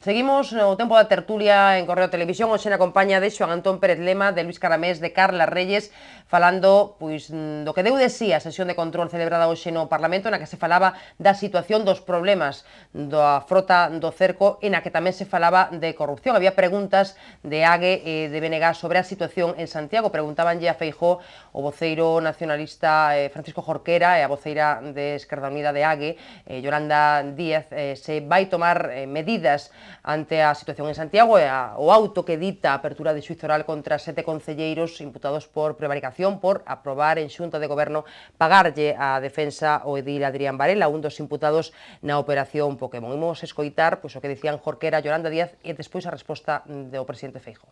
Seguimos no tempo da tertulia en Correo Televisión. Hoxe na compañía de Xoan Antón Pérez Lema, de Luis Caramés, de Carla Reyes, falando do que deu de sí a sesión de control celebrada hoxe no Parlamento, na que se falaba da situación dos problemas da frota do cerco e na que tamén se falaba de corrupción. Había preguntas de Ague e de BNG sobre a situación en Santiago. Preguntabanlle a Feijóo, o voceiro nacionalista Francisco Jorquera, e a voceira de Esquerda Unida de Ague, Yolanda Díaz, se vai tomar medidas ante a situación en Santiago e o auto que dita a apertura de xuízo oral contra 7 concelleiros imputados por prevaricación por aprobar en xunta de goberno pagarlle a defensa ao edil Adrián Varela, un dos imputados na operación Pokémon. Imos escoitar o que dicían Jorquera, Yolanda Díaz e despois a resposta do presidente Feijóo.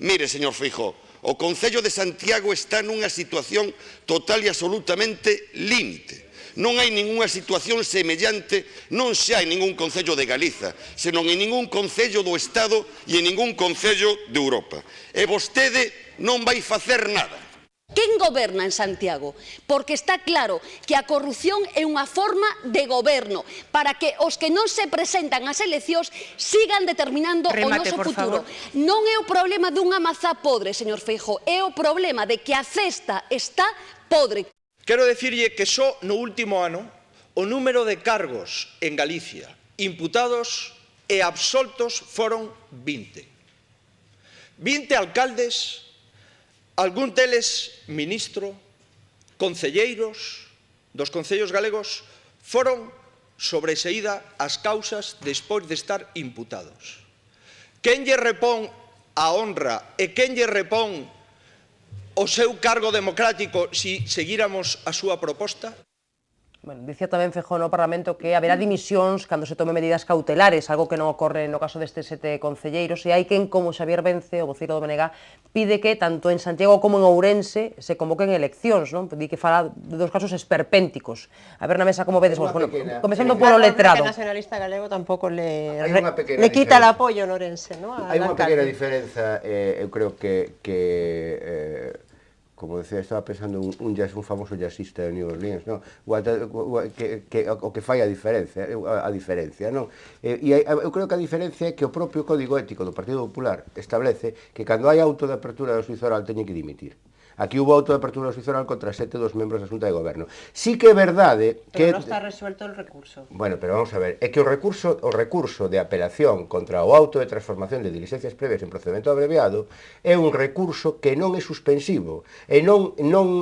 Mire, señor Feijóo, o Concello de Santiago está nunha situación total e absolutamente límite. Non hai ningunha situación semellante, non xa en ningún concello de Galiza, senón en ningún concello do Estado e en ningún concello de Europa. E vostede non vai facer nada. Quen goberna en Santiago? Porque está claro que a corrupción é unha forma de goberno para que os que non se presentan ás eleccións sigan determinando o noso futuro. Non é o problema dunha mazá podre, señor Feijóo, é o problema de que a cesta está podre. Quero dicirlle que só no último ano o número de cargos en Galicia imputados e absoltos foron 20. 20 alcaldes, algún deles ministro, concelleiros dos concellos galegos foron sobreseída as causas despois de estar imputados. Quen lle repón a honra e quen lle repón o seu cargo democrático se seguíramos a súa proposta? Bueno, dicía tamén Feijóo no Parlamento que haberá dimisións cando se tome medidas cautelares, algo que non ocorre no caso destes 7 concelleiros, e hai quen, como Xavier Vence, o voceiro do BNG, pide que tanto en Santiago como en Ourense se convoquen eleccións, non? Di que fala de dos casos esperpénticos. A ver na mesa como vedes vos. Bueno, comezando polo letrado. O nacionalista galego tampouco le quita el apoio en Ourense, non? Hai unha pequena diferenza, eu creo que como decía, estaba pensando un famoso jazzista de New Orleans, non? O que fai a diferencia, non? E eu creo que a diferencia é que o propio Código Ético do Partido Popular establece que cando hai auto de apertura do xuízo oral teñen que dimitir. Aquí hubo auto de apertura do xuízo oral contra 7 dos membros da Xunta de Goberno. Sí que é verdade que... Pero non está resuelto o recurso. Bueno, pero vamos a ver, é que o recurso de apelación contra o auto de transformación de diligencias previas en procedimento abreviado é un recurso que non é suspensivo e non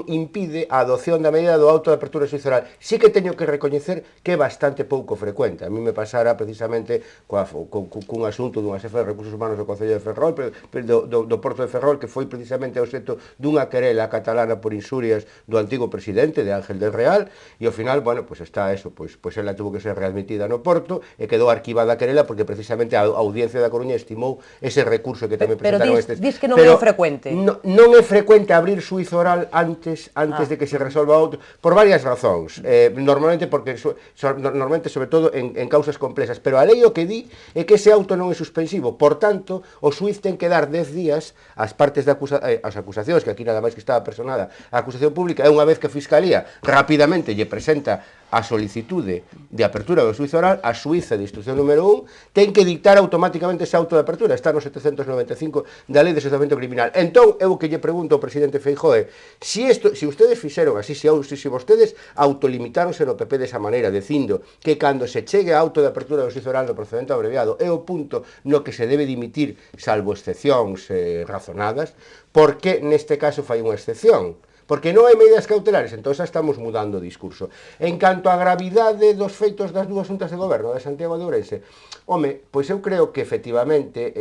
impide a adopción da medida do auto de apertura do xuízo oral. Sí que teño que recoñecer que é bastante pouco frecuente. A mí me pasara precisamente cun asunto dunha xefa de recursos humanos do Concello de Ferrol, do Porto de Ferrol, que foi precisamente obxecto dunha querela catalana por insurias do antigo presidente de Ángel del Real, e ao final, bueno, pois está eso, pois ela tuvo que ser readmitida no Porto e quedou arquivada a querela porque precisamente a Audiencia da Coruña estimou ese recurso que tamén presentaron estes. Pero dis que non é frecuente. Non é frecuente abrir xuízo oral antes de que se resolva outro, por varias razóns. Normalmente sobre todo en causas complexas, pero a lei o que di é que ese auto non é suspensivo, por tanto, o xuíz ten que dar 10 días ás partes as acusacións, que aquí nada máis que estaba personada a acusación pública, e unha vez que a Fiscalía rapidamente lle presenta a solicitude de apertura do xuízo oral, a xuíza de instrucción número 1 ten que dictar automáticamente ese auto de apertura. Está no 795 da Lei de Xudizamento Criminal. Entón, eu que lle pregunto ao presidente Feijóo se ustedes fixeron así, se vostedes autolimitáronse no PP desa maneira, dicindo que cando se chegue a auto de apertura do xuízo oral do procedimento abreviado é o punto no que se debe dimitir, salvo excepcións razonadas, por que neste caso fai unha excepción? Porque non hai medidas cautelares, entón xa estamos mudando o discurso. En canto á gravidade dos feitos das dúas xuntas de goberno, de Santiago e de Ourense, home, pois eu creo que efectivamente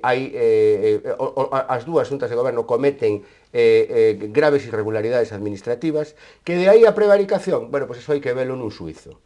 as dúas xuntas de goberno cometen graves irregularidades administrativas, que de aí a prevaricación, bueno, pois eso hai que velo nun suizo.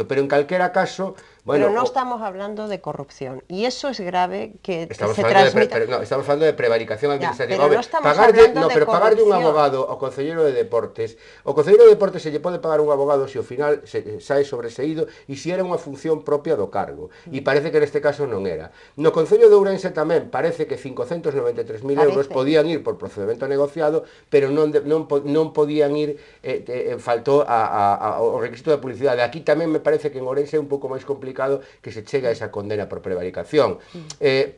Pero en calquera caso... Pero non estamos hablando de corrupción, e eso es grave que estamos se transmita... Estamos falando de prevaricación administrativa. Pero non estamos hablando de corrupción. Pero pagarlle un abogado ao concelleiro de Deportes, se lle pode pagar un abogado se ao final sae sobreseído e se era unha función propia do cargo. E parece que neste caso non era. No Concello de Ourense tamén parece que 593.000 euros podían ir por procedimento negociado, pero non podían ir, faltou o requisito da publicidade. Aquí tamén me parece que en Ourense é un pouco máis complicado que se chega a esa condena por prevaricación.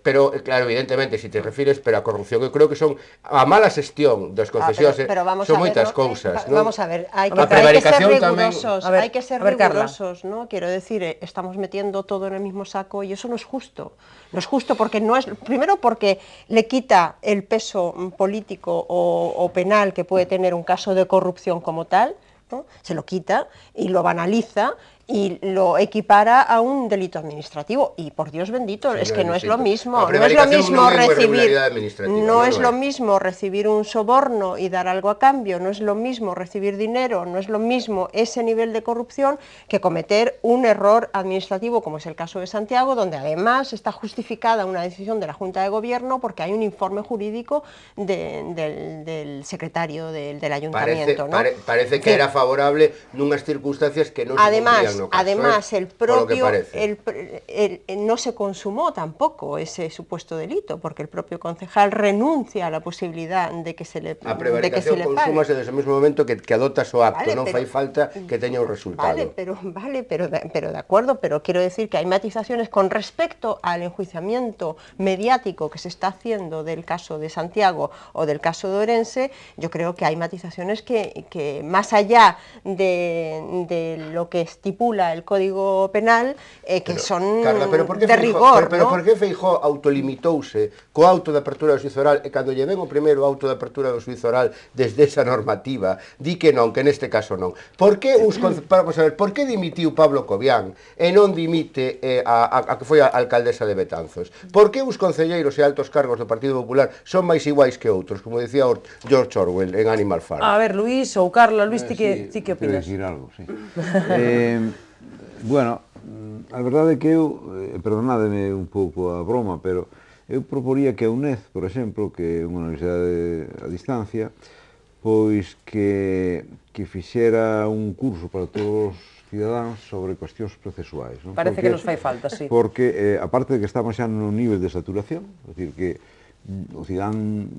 Pero, claro, evidentemente, se te refires, pero a corrupción, eu creo que son a mala xestión das concesións, son moitas cousas. Vamos a ver, hai que ser rigurosos, ¿no? Quiero decir, estamos metiendo todo en el mismo saco y eso no es justo. No es justo porque primero porque le quita el peso político o penal que puede tener un caso de corrupción como tal, ¿no? Se lo quita y lo banaliza y lo equipara a un delito administrativo y por Dios bendito, es que no es lo mismo, no es lo mismo recibir un soborno y dar algo a cambio, no es lo mismo recibir dinero, no es lo mismo ese nivel de corrupción que cometer un error administrativo como es el caso de Santiago, donde además está justificada una decisión de la Junta de Gobierno porque hay un informe jurídico del secretario del ayuntamiento. Parece que era favorable nunhas circunstancias que non se cumplían. Además, no se consumó tampoco ese supuesto delito, porque el propio concejal renuncia a la posibilidad de que se le pague. A prevaricación consúmase desde o mesmo momento que adotas o acto, non fai falta que teña un resultado. Pero de acuerdo, pero quiero decir que hay matizaciones con respecto al enjuiciamiento mediático que se está haciendo del caso de Santiago o del caso de Ourense. Yo creo que hay matizaciones que más allá de lo que estipula el Código Penal, que son Carla, de rigor. Pero por que Feijóo autolimitouse co auto de apertura do xuízo oral e cando lle ven o primeiro auto de apertura do xuízo oral desde esa normativa, di que non, que neste caso non? Por que dimitiu Pablo Cobián e non dimite a que foi a alcaldesa de Betanzos? Por que os concelleiros e altos cargos do Partido Popular son máis iguais que outros, como dicía George Orwell en Animal Farm? A ver, Luís ou Carla, Luís, ti que opinas? Quero dicir algo, sí. Bueno, a verdade é que eu, perdonádeme un pouco a broma, pero eu proporía que a UNED, por exemplo, que é unha universidade a distancia, pois que fixera un curso para todos os cidadáns sobre cuestións procesuais. Parece que nos fai falta, sí. Porque, aparte de que estamos xa nun nivel de saturación, é dicir, que o cidadán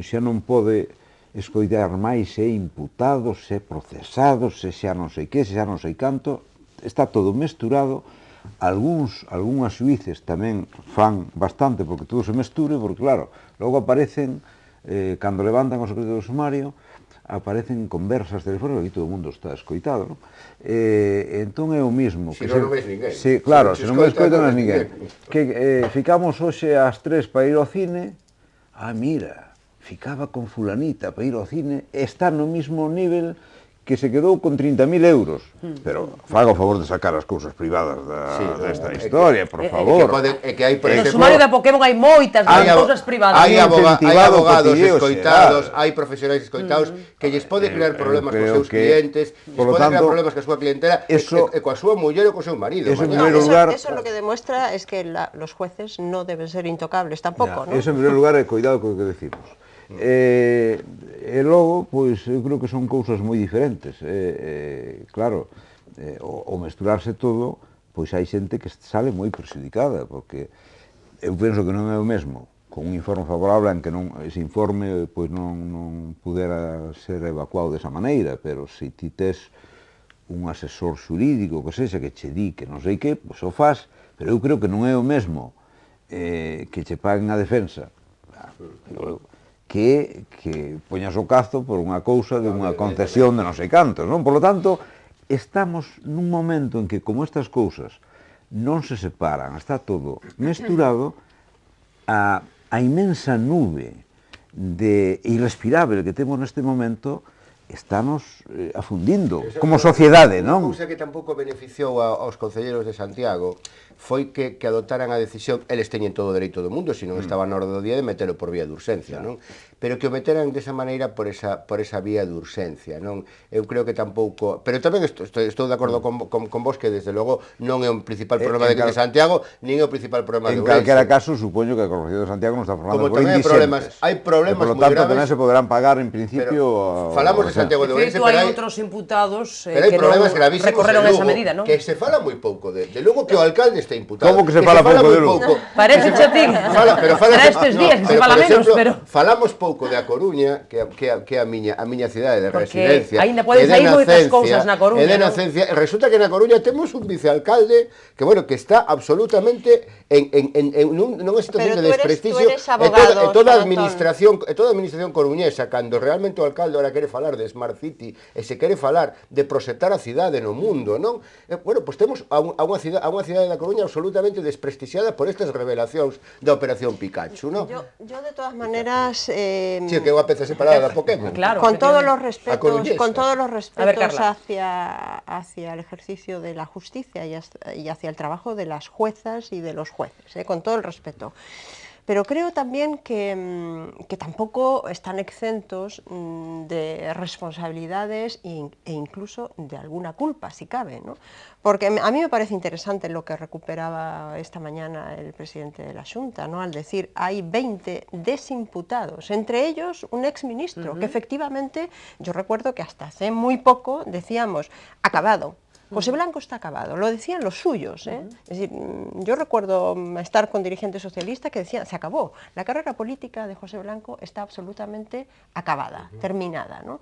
xa non pode escoitar máis se imputados, se procesados, se xa non sei que, se xa non sei canto, está todo mesturado. Algúns xuíces tamén fan bastante porque todo se mesture, porque claro, logo aparecen, cando levantan o secreto do sumario, aparecen conversas telefónicas e todo o mundo está escoitado, non? Entón é o mismo. Se non ves ninguén. Claro, se non me escoita non ves ninguén. Que ficamos hoxe ás 3 para ir ao cine, mira, ficaba con fulanita para ir ao cine, está no mismo nivel que se quedou con 30.000 euros. Pero faga o favor de sacar as cousas privadas desta historia, por favor. No sumario da Pokémon hai moitas cousas privadas. Hai abogados escoitados, hai profesionais escoitados que lles pode crear problemas cos seus clientes, lles pode crear problemas ca súa clientela e coa súa muller ou co seu marido. Eso lo que demuestra es que los jueces no deben ser intocables tampouco, ¿no? Eso en primeiro lugar é cuidado co que decimos. E logo, pois, eu creo que son cousas moi diferentes. Claro, ao mesturarse todo, pois hai xente que sale moi prexudicada, porque eu penso que non é o mesmo con un informe favorable en que ese informe pois non pudera ser evacuado desa maneira, pero se ti tes un asesor xurídico que sexa que che di que non sei que, pois o faz, pero eu creo que non é o mesmo que che paguen a defensa que poñas o cazo por unha cousa de unha concesión de non sei cantos, non? Por lo tanto, estamos nun momento en que, como estas cousas non se separan, está todo mesturado, a inmensa nube irrespirable que temos neste momento estamos afundindo como sociedade, non? Cousa que tampouco beneficiou aos concelleiros de Santiago foi que adotaran a decisión, eles teñen todo o dereito do mundo, se non estaba na orde do día de metelo por vía de urxencia, non? Pero que o meteran desa maneira por esa vía de urxencia, non? Eu creo que tampouco... Pero tamén estou de acordo con vos que, desde logo, non é o principal problema de Santiago, nin é o principal problema de Ourense. En calquera caso, supoño que a Corporación de Santiago non está formada por indicentes. Hai problemas moi graves. Por lo tanto, tamén se poderán pagar, en principio... Falamos de Santiago de Ourense, hai outros imputados que non recorreron esa medida, non? Que se fala moi pouco de Lugo, que o alcalde está imputado. Como que se fala pouco de Lugo? Parece a ti. Era estes días que se fala menos, pero... Falamos pouco de A Coruña, que é a miña cidade de residencia. Porque aínda poden sair moitas cousas na Coruña, non? E resulta que na Coruña temos un vicealcalde que, bueno, que está absolutamente en unha situación de desprestigio. E toda a administración coruñesa, cando realmente o alcalde ahora quere falar de Smart City e se quere falar de proxectar a cidade no mundo, non? Bueno, pois temos a unha cidade da Coruña absolutamente desprestixiada por estas revelacións da Operación Pikachu, non? Yo de todas maneras... Sí, que é unha peza separada da Pokémon. Claro, con todos los respetos hacia el ejercicio de la justicia y hacia el trabajo de las juezas y de los jueces, con todo el respeto. Pero creo también que tampoco están exentos de responsabilidades e incluso de alguna culpa, si cabe, ¿no? Porque a mí me parece interesante lo que recuperaba esta mañana el presidente de la Xunta, ¿no? Al decir, hay 20 desimputados, entre ellos un exministro, que efectivamente, yo recuerdo que hasta hace muy poco decíamos, acabado. José Blanco está acabado, lo decían los suyos, ¿eh? Es decir, yo recuerdo estar con dirigentes socialistas que decían, se acabó, la carrera política de José Blanco está absolutamente acabada, terminada, ¿no?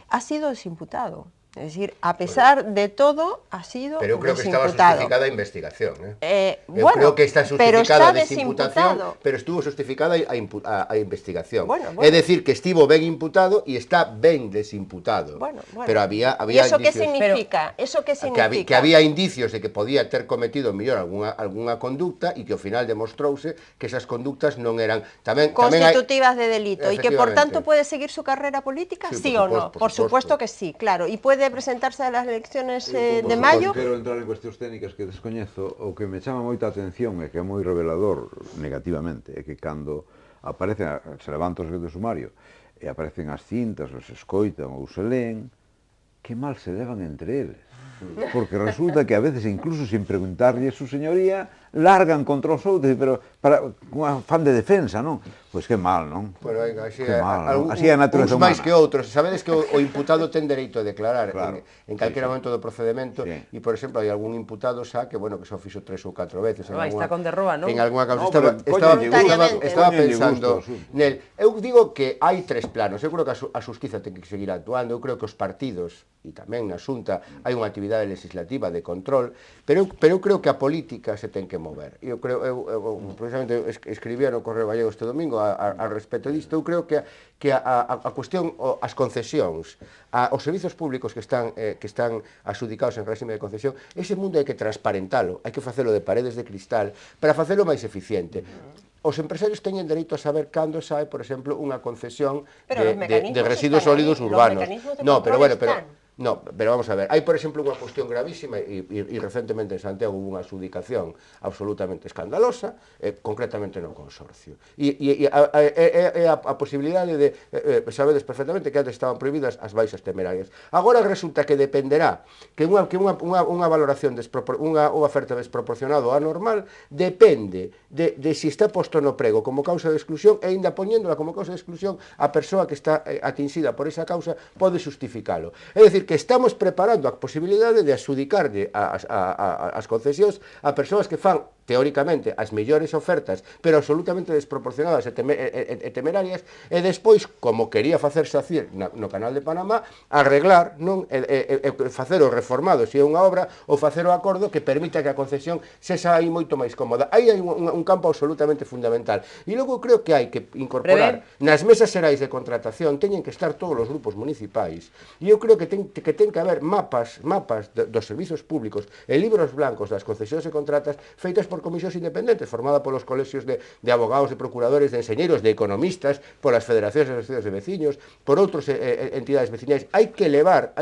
Ha sido desimputado. Es decir, a pesar de todo, ha sido Pero eu creo que estaba desimputado. justificada a investigación. Eu Bueno, creo que está pero justificada está a desimputación, desimputado. pero estuvo justificada a investigación. Bueno. É decir, que estivo ben imputado e está ben desimputado. Bueno. Pero había ¿Y eso qué indicios... significa? ¿Eso qué significa? Que había indicios de que podía ter cometido mellor algunha conducta e que ao final demostrouse que esas conductas non eran constitutivas de delito y que por tanto puede seguir su carrera política, sí o no. Por supuesto que sí, claro, y puede presentarse a las elecciones de mayo. Quero entrar en cuestións técnicas que descoñezo. O que me chama moita atención e que é moi revelador negativamente é que cando aparecen, se levanta os do sumario e aparecen as cintas, os escoitan ou se leen, que mal se levan entre eles. Porque resulta que a veces, incluso sin preguntarlle su señoría, largan contra os outros, pero para un afán de defensa, non? Pois que mal, non? Bueno, así é a natureza humana. Uns máis que outros. Sabedes que o imputado ten dereito a declarar en calquera momento do procedemento e, por exemplo, hai algún imputado xa que, bueno, que xa fixo 3 ou 4 veces está con derroba, non? En algunha causa estaba pensando nel. Eu digo que hai 3 planos. Eu creo que a xustiza ten que seguir actuando. Eu creo que os partidos e tamén na Xunta hai unha actividade legislativa de control, pero eu creo que a política se ten que mover. Eu precisamente escribía no Correo Gallego este domingo al respecto disto. Eu creo que a cuestión, as concesións, os servizos públicos que están adxudicados en réxime de concesión, ese mundo hai que transparentalo, hai que facelo de paredes de cristal para facelo máis eficiente. Os empresarios teñen dereito a saber cando sae, por exemplo, unha concesión de residuos sólidos urbanos. No, pero vamos a ver, hai por exemplo unha cuestión gravísima e recentemente en Santiago hubo unha adxudicación absolutamente escandalosa, concretamente no consorcio. E a posibilidade de, sabedes perfectamente que antes estaban prohibidas as baixas temerarias. Agora resulta que dependerá que unha valoración, unha oferta desproporcionada ou anormal, depende de si está posto no prego como causa de exclusión e ainda poñéndola como causa de exclusión a persoa que está atinxida por esa causa pode justificalo. É dicir, que estamos preparando a posibilidade de adxudicarlle as concesións a persoas que fan teóricamente as mellores ofertas, pero absolutamente desproporcionadas e temerarias, e despois, como quería facer Sacir no Canal de Panamá, arreglar, non, facer o reformado se é unha obra, ou facer o acordo que permita que a concesión sexa aí moito máis cómoda. Aí hai un campo absolutamente fundamental. E logo creo que hai que incorporar nas mesas xerais de contratación, teñen que estar todos os grupos municipais, e eu creo que ten que haber mapas dos servizos públicos e libros blancos das concesións e contratas feitas por comisións independentes, formada polos colexios de abogados, de procuradores, de enxeñeiros, de economistas, polas federacións e asociacións de veciños, por outras entidades veciñais. Hai que levar,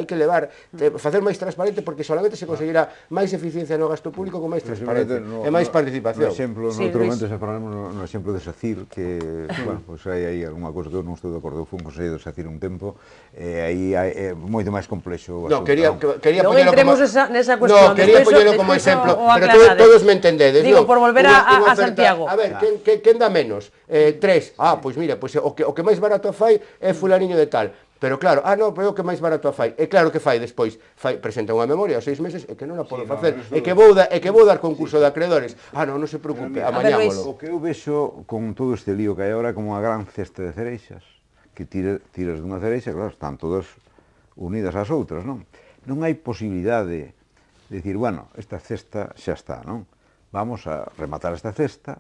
facer máis transparente, porque solamente se conseguirá máis eficiencia no gasto público con máis transparencia e máis participación. No exemplo, no outro momento, se falamos no exemplo de Sacir, que, bueno, pois hai alguna cousa que eu non estou de acordo. Eu fui un conselleiro de Sacir un tempo, e aí é moito máis complexo. Non, quería non entremos nesa cuestión. No, quería poñelo como exemplo, pero todos me entendedes. Digo, por volver a Santiago. A ver, quen dá menos? 3. Pois mira, o que máis barato fai é fulaniño de tal. Pero claro, non, pero o que máis barato a fai. E claro que fai despois, presenta unha memoria aos 6 meses e que non a podo facer, e que vou dar concurso de acreedores. Non se preocupe, amañámolo. O que eu vexo con todo este lío que hai agora como unha gran cesta de cereixas, que tiras dunha cereixa, claro, están todas unidas ás outras, non? Non hai posibilidade de dicir, bueno, esta cesta xa está, non? Vamos a rematar esta cesta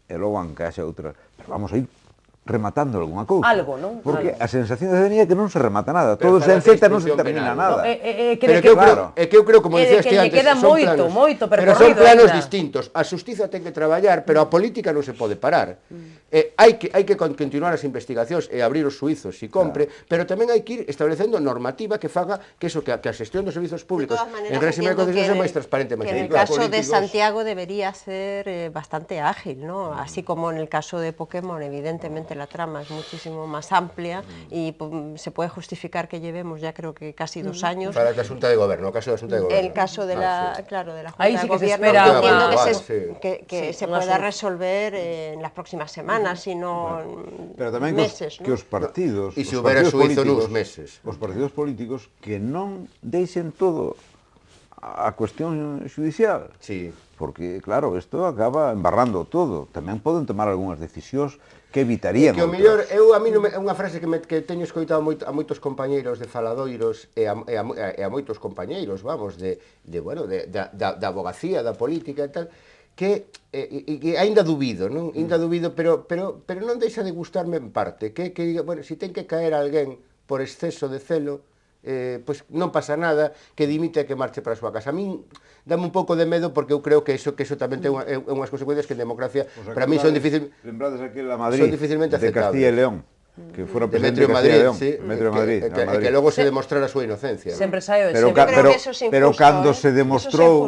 e logo encaixa outra, pero vamos a ir rematando alguna cousa. Algo, non? Porque a sensación de ciudadanía é que non se remata nada. Todo se enceta e non se termina nada. É que eu creo, como dicías ti antes, pero son planos distintos. A xustiza ten que traballar, pero a política non se pode parar. Hai que continuar as investigacións e abrir os suizos, se compre, pero tamén hai que ir establecendo normativa que faga que a xestión dos servizos públicos en régimen de concesión sea máis transparente, máis eficaz. En el caso de Santiago debería ser bastante ágil, ¿no? Así como en el caso de Pokémon, evidentemente la trama es muchísimo más amplia y se puede justificar que llevemos ya creo que casi 2 años. Para la Junta de Gobierno, el caso de la Junta de Gobierno. El caso de la, claro, de la Junta ahí sí de Gobierno, entiendo que se pueda resolver en las próximas semanas, sino pero tamén meses, que os partidos, e se houbera suizo nuns meses. Os partidos políticos que non deixen todo a cuestión judicial. Sí. Porque, claro, isto acaba embarrando todo. Tamén poden tomar algunhas decisións que evitarían que o mellor, a mí é unha frase que teño escoitado a moitos compañeiros de faladoiros e a moitos compañeiros, vamos, da abogacía, da política e tal, que aínda dubido, non? Aínda dubido, pero non deixa de gustarme en parte, que diga, bueno, se ten que caer alguén por exceso de celo, pois non pasa nada, que dimite e que marche para a súa casa. A min dame un pouco de medo porque eu creo que eso tamén ten unhas consecuencias que en democracia para mí son dificilmente de Castilla e León, que fora presidente de Castilla e León, Demetrio de Madrid, e que logo se demostrara a súa inocencia. Sempre saio de pero cando se demostrou,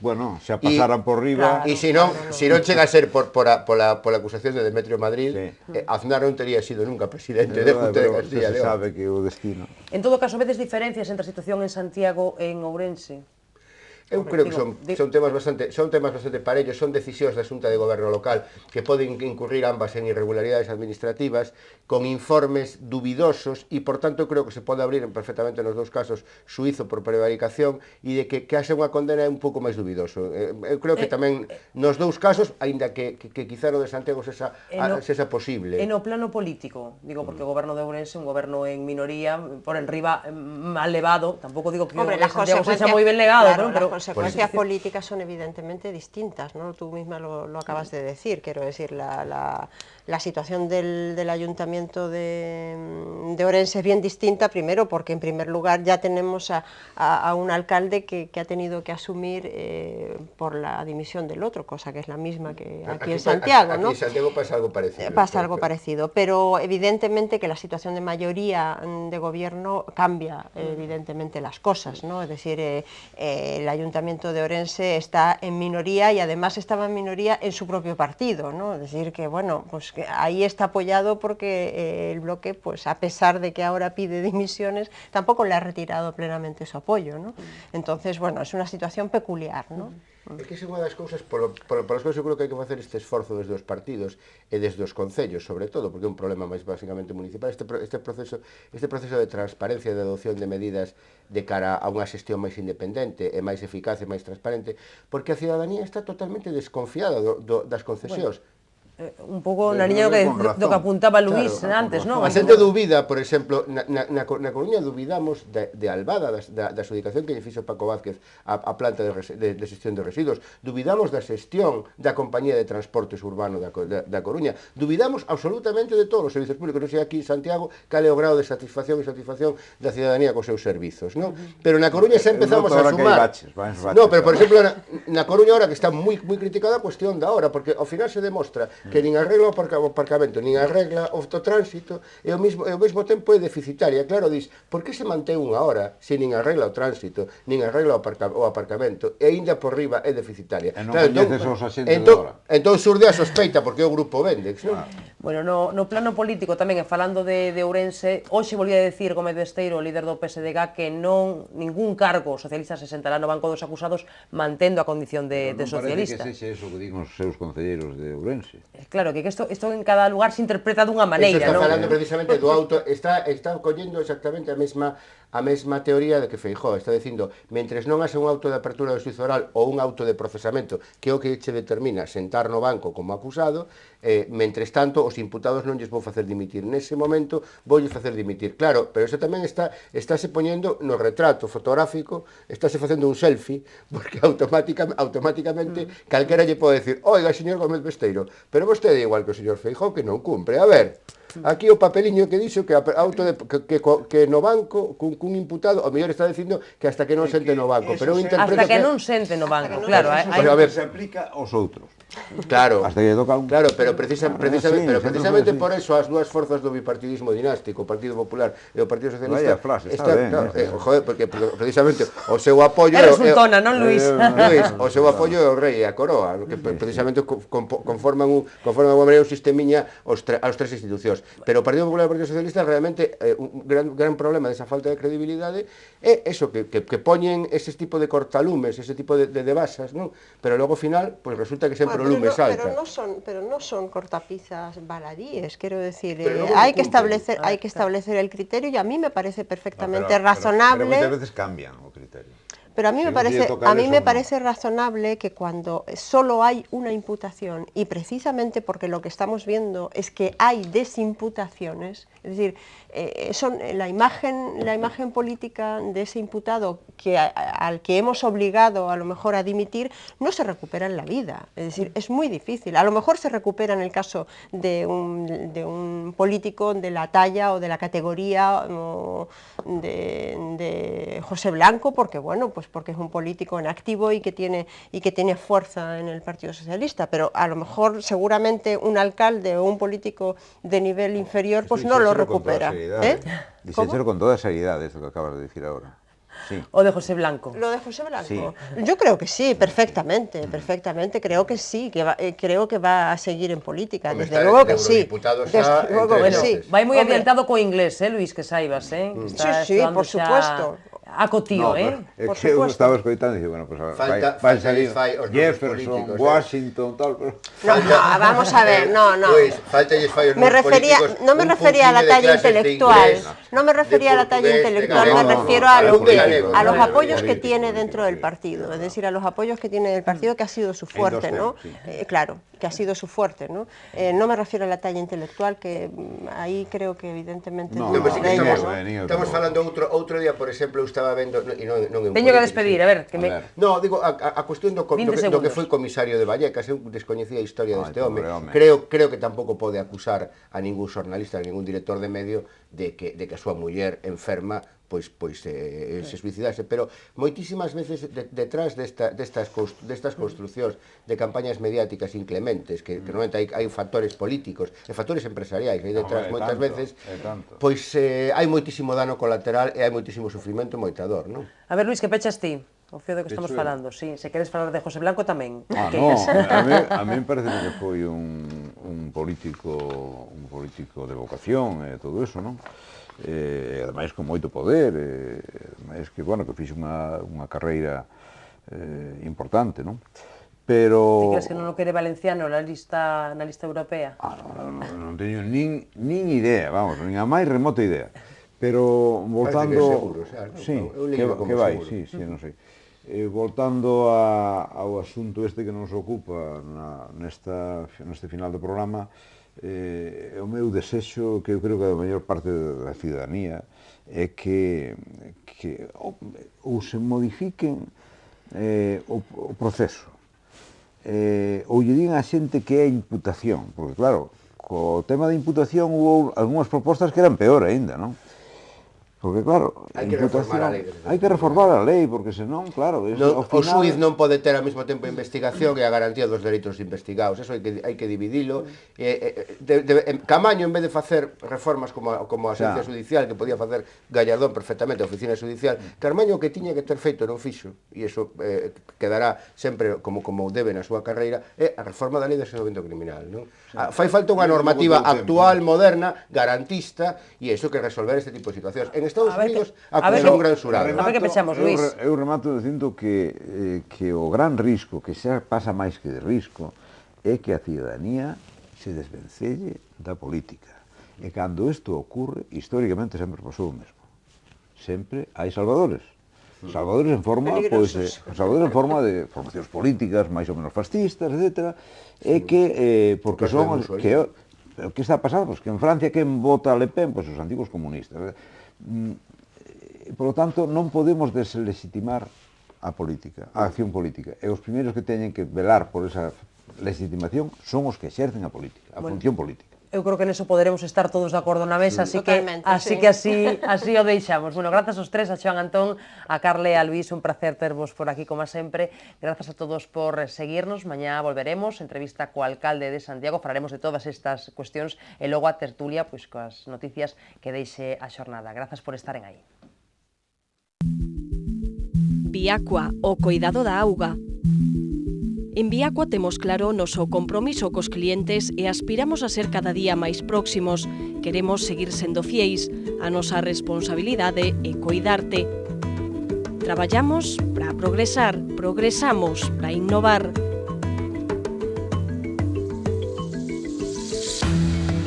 bueno, xa pasaran por riba. E se non chega a ser pola acusación de Demetrio de Madrid, Aznar non tería sido nunca presidente de Junta de Castilla e León. Se sabe que o destino. En todo caso, vedes diferencias entre a situación en Santiago e en Ourense? Eu creo que son temas bastante parellos, son decisións da Xunta de Goberno local que poden incurrir ambas en irregularidades administrativas con informes dubidosos e, por tanto, creo que se pode abrir perfectamente nos dous casos suizo por prevaricación e de que haxa unha condena é un pouco máis dubidoso. Eu creo que tamén nos dous casos, aínda que quizá no de Santiago sexa posible. E no plano político, digo, porque o goberno de Ourense é un goberno en minoría, por enriba mal levado, tampouco digo que o de Santiago sexa moi ben legado, pero las consecuencias políticas son evidentemente distintas, ¿no? Tú misma lo acabas de decir, quiero decir, la situación del ayuntamiento de Ourense es bien distinta, primero porque en primer lugar ya tenemos a un alcalde que ha tenido que asumir por la dimisión del otro, cosa que es la misma que aquí en Santiago, ¿no? Aquí en Santiago pasa algo parecido. Pasa algo parecido, pero evidentemente que la situación de mayoría de gobierno cambia evidentemente las cosas, ¿no? Es decir, el ayuntamiento de Ourense está en minoría y además estaba en minoría en su propio partido, ¿no? Es decir, que bueno, pues que ahí está apoyado porque el bloque, pues a pesar de que ahora pide dimisiones, tampoco le ha retirado plenamente su apoyo, ¿no? Entonces, bueno, es una situación peculiar, ¿no? É que é unha das cousas polas cousas eu creo que hai que facer este esforzo desde os partidos e desde os concellos, sobre todo, porque é un problema máis basicamente municipal, este proceso de transparencia e de adopción de medidas de cara a unha xestión máis independente e máis eficaz e máis transparente, porque a cidadanía está totalmente desconfiada das concesións. Un pouco na liña do que apuntaba Luís antes, non? A xente dubida, por exemplo, na Coruña dubidamos de Albada, da adjudicación que lle fixo Paco Vázquez a planta de xestión de residuos, dubidamos da xestión da compañía de transportes urbano da Coruña, dubidamos absolutamente de todos os servizos públicos, non sei aquí en Santiago cal é o grado de satisfacción da cidadanía cos seus servizos, non? Pero na Coruña xa empezamos a sumar. Non, pero por exemplo, na Coruña ahora que está moi criticada a cuestión da hora, porque ao final se demostra que nin arregla o aparcamento, nin arregla o tránsito, e ao mesmo tempo é deficitaria. Claro, dis, por que se mantén unha hora se nin arregla o tránsito, nin arregla o aparcamento, e aínda por riba é deficitaria? E non coñeces os axentes de hora. Entón surde a sospeita, porque é o grupo Vendex, non? Bueno, no plano político tamén, falando de Ourense, hoxe volvía a decir Gómez Besteiro, o líder do PSDG, que ningún cargo socialista se sentará no banco dos acusados mantendo a condición de socialista. Non parece que sexa eso que digan os seus concelleiros de Ourense. Claro, que isto en cada lugar se interpreta dunha maneira, non? Está non? falando precisamente do auto, está collendo exactamente a mesma teoría de que Feijóo está dicindo, mentres non haxa un auto de apertura do xuízo oral ou un auto de procesamento, que é o que che determina sentar no banco como acusado, mentres tanto os imputados non lles vou facer dimitir. Nese momento voulles facer dimitir. Claro, pero iso tamén estáse poñendo no retrato fotográfico, estáse facendo un selfie, porque automáticamente calquera lle pode decir, oiga, señor Gómez Besteiro, pero vostede é igual que o señor Feijóo que non cumpre. A ver, aquí o papeliño que dixo que no banco cun imputado, o mellor está dicindo que hasta que non sente no banco, pero eu interpreto hasta que non sente no banco, claro. A ver, se aplica aos outros. Claro, hasta que toca un... Claro, pero precisamente por eso as dúas forzas do bipartidismo dinástico, o Partido Popular e o Partido Socialista, vaya frase, está ben, joder, porque precisamente o seu apoio é resultona, non, Luís? Luís, o seu apoio é o rei e a coroa, que precisamente conforman unha maneira un sistemiña aos tres institucións. Pero o Partido Popular e o Partido Socialista realmente un gran problema desa falta de credibilidade é eso, que poñen ese tipo de cortalumes, ese tipo de basas, non? Pero logo ao final, pois resulta que sempre o lume salta. Pero no son cortapisas baladíes, quiero decir, hay que establecer el criterio y a mí me parece perfectamente razonable. Pero muchas veces cambian o criterio. Pero a mí me parece razonable que cuando solo hay una imputación, y precisamente porque lo que estamos viendo es que hay desimputaciones, es decir, la imagen política de ese imputado al que hemos obligado a lo mejor a dimitir, no se recupera en la vida, es decir, es muy difícil. A lo mejor se recupera en el caso de un político de la talla o de la categoría de José Blanco, porque bueno, pues porque es un político en activo y que tiene fuerza en el Partido Socialista, pero a lo mejor seguramente un alcalde o un político de nivel inferior pues no lo recupera. Dixéchelo con toda seriedade, esto que acabas de decir ahora. Sí. O de José Blanco. Lo de José Blanco. Sí. Yo creo que sí, perfectamente, creo que sí, creo que va a seguir en política, desde luego que sí. Desde luego que sí. Vai moi adiantado co inglés, Luís, que saibas, Sí, por supuesto. Acotío, Por supuesto. Eu estaba escoitando e dije, bueno, pues vai salir Jefferson, Washington, tal, pero... No, vamos a ver, no. Luis, faltalles fai os no me refería a la talla intelectual, no me refería a la talla intelectual, me refiero a los apoyos que tiene dentro del partido, es decir, a los apoyos que tiene del partido, que ha sido su fuerte, ¿no? Claro, que ha sido su fuerte, ¿no? No me refiero a la talla intelectual, que ahí creo que evidentemente... Estamos falando outro día, por exemplo, estaba vendo... Teño que despedir, a ver... No, digo, a cuestión do que foi comisario de Vallecas, eu descoñecía a historia deste home. Creo que tampouco pode acusar a ningún xornalista, a ningún director de medio de que a súa muller enferma pois se suicidase, pero moitísimas veces detrás destas construcións de campañas mediáticas inclementes, que normalmente hai factores políticos e factores empresariais aí detrás moitas veces, pois hai moitísimo dano colateral e hai moitísimo sufrimento e moita dor, non? A ver, Luís, que pechas ti? O fío do que estamos falando, sí. Se queres falar de José Blanco tamén. A mí me parece que foi un político de vocación e todo eso, non? E ademais con moito poder, ademais que, bueno, que fixe unha carreira importante, non? Pero... Ti crees que non o quere Valenciano na lista europea? Non teño nin idea, vamos, nin a máis remota idea. Pero voltando... Sí, que vai, sí, non sei. Voltando ao asunto este que nos ocupa neste final do programa, o meu desexo, que eu creo que a maior parte da ciudadanía, é que ou se modifiquen o proceso, ou lle digan a xente que é imputación, porque claro, co tema de imputación houve algunhas propostas que eran peor aínda, non? Porque claro, hai que reformar a lei. Hai que reformar a lei, porque senón, claro... O xuiz non pode ter ao mesmo tempo a investigación e a garantía dos dereitos investigados. Eso hai que dividilo. Camaño, en vez de facer reformas como a Asencia Judicial, que podía facer Gallardón perfectamente, a Oficina Judicial, Carmaño o que tiña que ter feito non fixo, e iso quedará sempre como debe na súa carreira, é a reforma da lei de asesoramento criminal. Fai falta unha normativa actual, moderna, garantista, e iso que resolver este tipo de situacións. En Estados Unidos acusou un gran xurado. Eu remato dicindo que o gran risco, que xa pasa máis que de risco, é que a ciudadanía se desvencelle da política. E cando isto ocorre, históricamente sempre pasou o mesmo. Sempre hai salvadores. Salvadores en forma, salvadores en forma de formacións políticas máis ou menos fascistas, etc. E que, porque son... Pero que está pasando? Pois que en Francia quen vota a Le Pen? Pois os antigos comunistas. Por lo tanto, non podemos deslegitimar a política, a acción política. E os primeiros que teñen que velar por esa legitimación son os que exercen a política, a función política. Eu creo que neso poderemos estar todos de acordo na mesa, así que así o deixamos. Bueno, grazas aos tres, a Xoán Antón, a Carla e a Luís, un placer tervos por aquí como sempre. Grazas a todos por seguirnos, mañá volveremos, entrevista co alcalde de Santiago, falaremos de todas estas cuestións e logo a tertulia, pois coas noticias que deixe a xornada. Grazas por estaren aí. Viacua, o coidado da auga. En Viacua temos claro o noso compromiso cos clientes e aspiramos a ser cada día máis próximos. Queremos seguir sendo fieis. A nosa responsabilidade é coidarte. Traballamos para progresar, progresamos para innovar.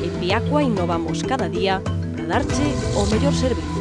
En Viacua innovamos cada día para darche o mellor servicio.